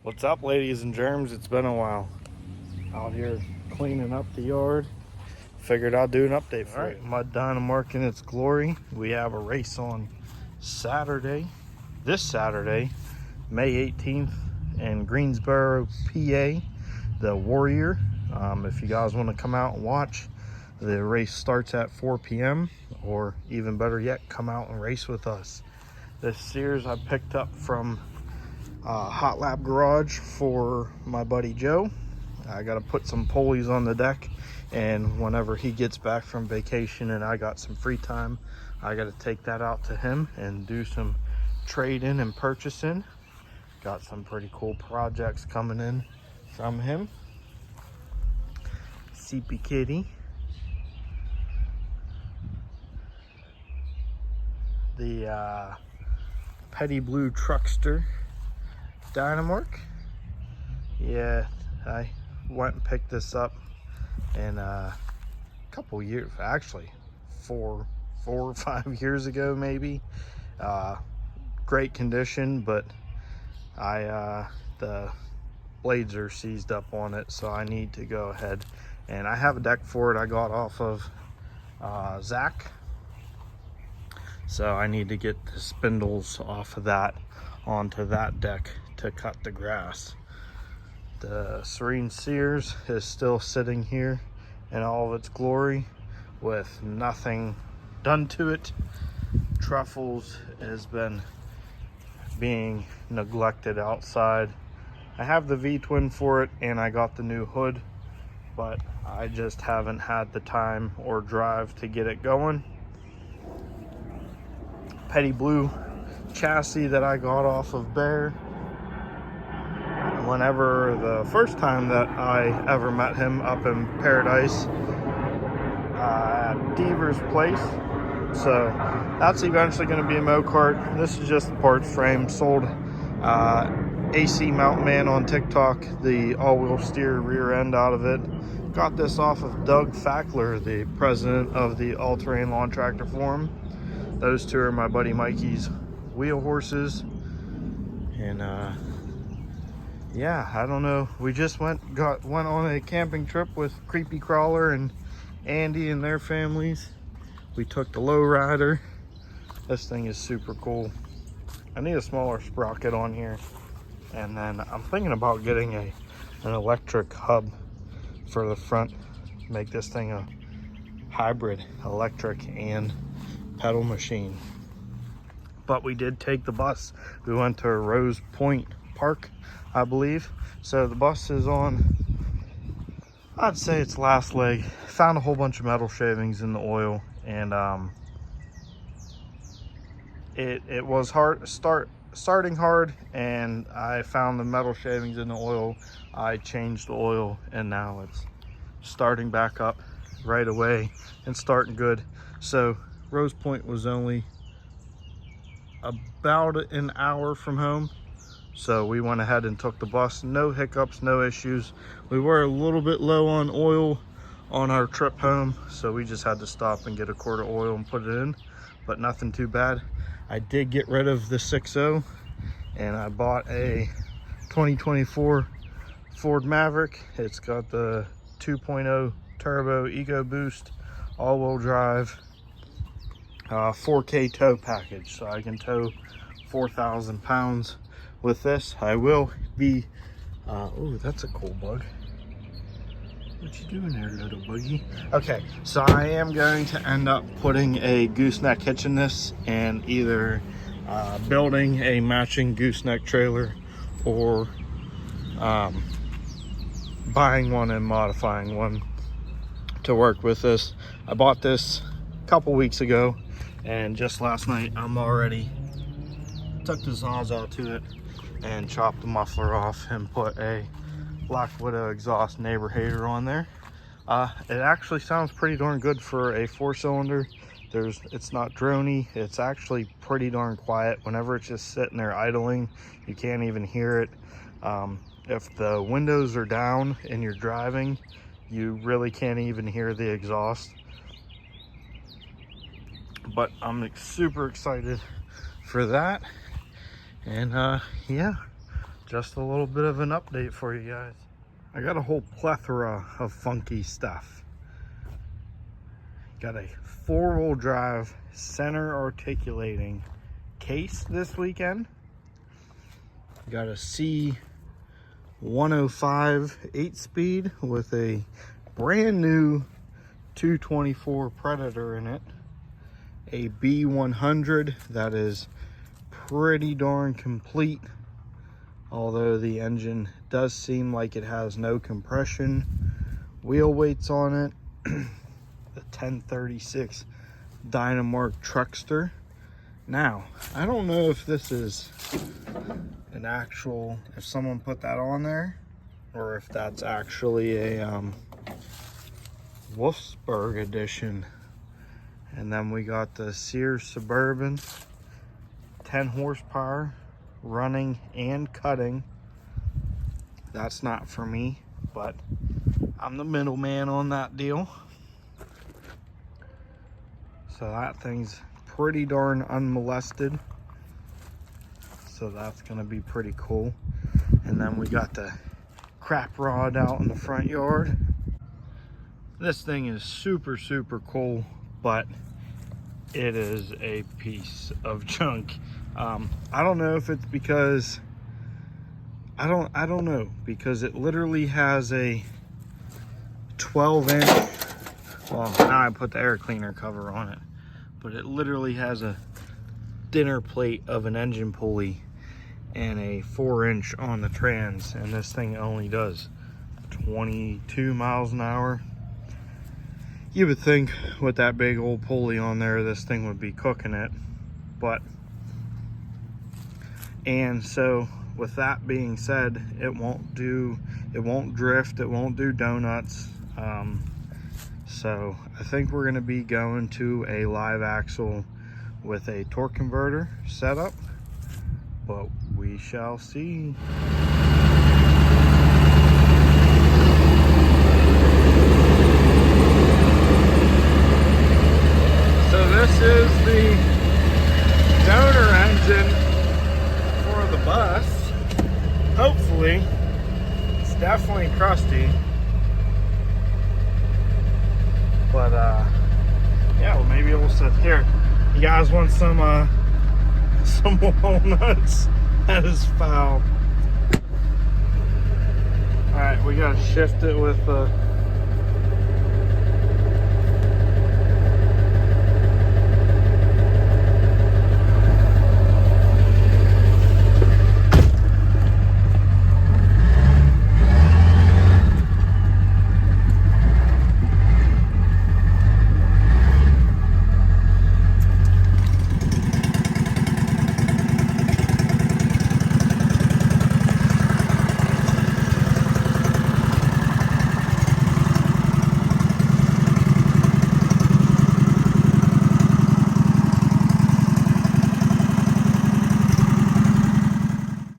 What's up, ladies and germs? It's been a while. Out here cleaning up the yard. Figured I'd do an update for you. Mud Dynamark in its glory. We have a race on Saturday, this Saturday, May 18th in Greensboro, PA, the Warrior. If you guys want to come out and watch, the race starts at 4 p.m. or even better yet, come out and race with us. This Sears I picked up from Hot Lap Garage for my buddy Joe. I got to put some pulleys on the deck, and whenever he gets back from vacation and I got some free time, I got to take that out to him and do some trading and purchasing. Got some pretty cool projects coming in from him. CP Kitty. The Petty Blue Truckster Dynamark. Yeah, I went and picked this up in a couple years, actually 4 or 5 years ago maybe. Great condition, but the blades are seized up on it, so I need to go ahead, and I have a deck for it I got off of Zach, so I need to get the spindles off of that onto that deck to cut the grass. The Serene Sears is still sitting here in all of its glory with nothing done to it. Truffles has been being neglected outside. I have the V-twin for it and I got the new hood, but I just haven't had the time or drive to get it going. Petty Blue chassis that I got off of Bear. Whenever the first time that I ever met him up in Paradise at Deaver's place. So that's eventually going to be a Mocart. This is just the parts frame. Sold AC Mountain Man on TikTok, the all-wheel steer rear end out of it. Got this off of Doug Fackler, the president of the All-Terrain Lawn Tractor Forum. Those two are my buddy Mikey's wheel horses. And yeah, I don't know, we just went on a camping trip with Creepy Crawler and Andy and their families. We took the lowrider. This thing is super cool. I need a smaller sprocket on here, and then I'm thinking about getting an electric hub for the front, make this thing a hybrid electric and pedal machine. But we did take the bus. We went to Rose Point Park, I believe. So the bus is on, I'd say it's last leg. Found a whole bunch of metal shavings in the oil, and it was starting hard, and I found the metal shavings in the oil. I changed the oil, and now it's starting back up right away and starting good. So Rose Point was only about an hour from home, so we went ahead and took the bus. No hiccups, no issues. We were a little bit low on oil on our trip home, so we just had to stop and get a quart of oil and put it in, but nothing too bad. I did get rid of the 6.0 and I bought a 2024 Ford Maverick. It's got the 2.0 turbo EcoBoost all-wheel drive 4K tow package, so I can tow 4,000 pounds with this. I will be oh, that's a cool bug. What you doing there, little buggy? Okay, so I am going to end up putting a gooseneck hitch in this, and either building a matching gooseneck trailer or buying one and modifying one to work with this. I bought this a couple weeks ago, and just last night I'm already took the Sawzall to it and chopped the muffler off and put a Black Widow exhaust neighbor hater on there. It actually sounds pretty darn good for a 4-cylinder. It's not droney. It's actually pretty darn quiet. Whenever it's just sitting there idling, you can't even hear it. If the windows are down and you're driving, you really can't even hear the exhaust. But I'm super excited for that. And yeah, just a little bit of an update for you guys. I got a whole plethora of funky stuff. Got a 4-wheel drive center articulating case this weekend. Got a C105 8-speed with a brand new 224 Predator in it. A B100 that is pretty darn complete, although the engine does seem like it has no compression. Wheel weights on it. The 1036 Dynamark Truckster. Now, I don't know if this is an actual, if someone put that on there, or if that's actually a Wolfsburg edition. And then we got the Sears Suburban, 10 horsepower, running and cutting. That's not for me, but I'm the middleman on that deal. So that thing's pretty darn unmolested. So that's gonna be pretty cool. And then we got the crap rod out in the front yard. This thing is super, super cool, but it is a piece of junk. I don't know if it's because I don't know, because it literally has a 12-inch, well, now I put the air cleaner cover on it, but it literally has a dinner plate of an engine pulley and a 4-inch on the trans, and this thing only does 22 miles an hour. You would think with that big old pulley on there, this thing would be cooking it, but, and so with that being said, it won't drift, it won't do donuts. So I think we're gonna be going to a live axle with a torque converter setup, but we shall see. So this is the donor engine for the bus. Hopefully, it's definitely crusty. But yeah, well, maybe we'll sit here. You guys want some walnuts? That is foul. All right, we gotta shift it with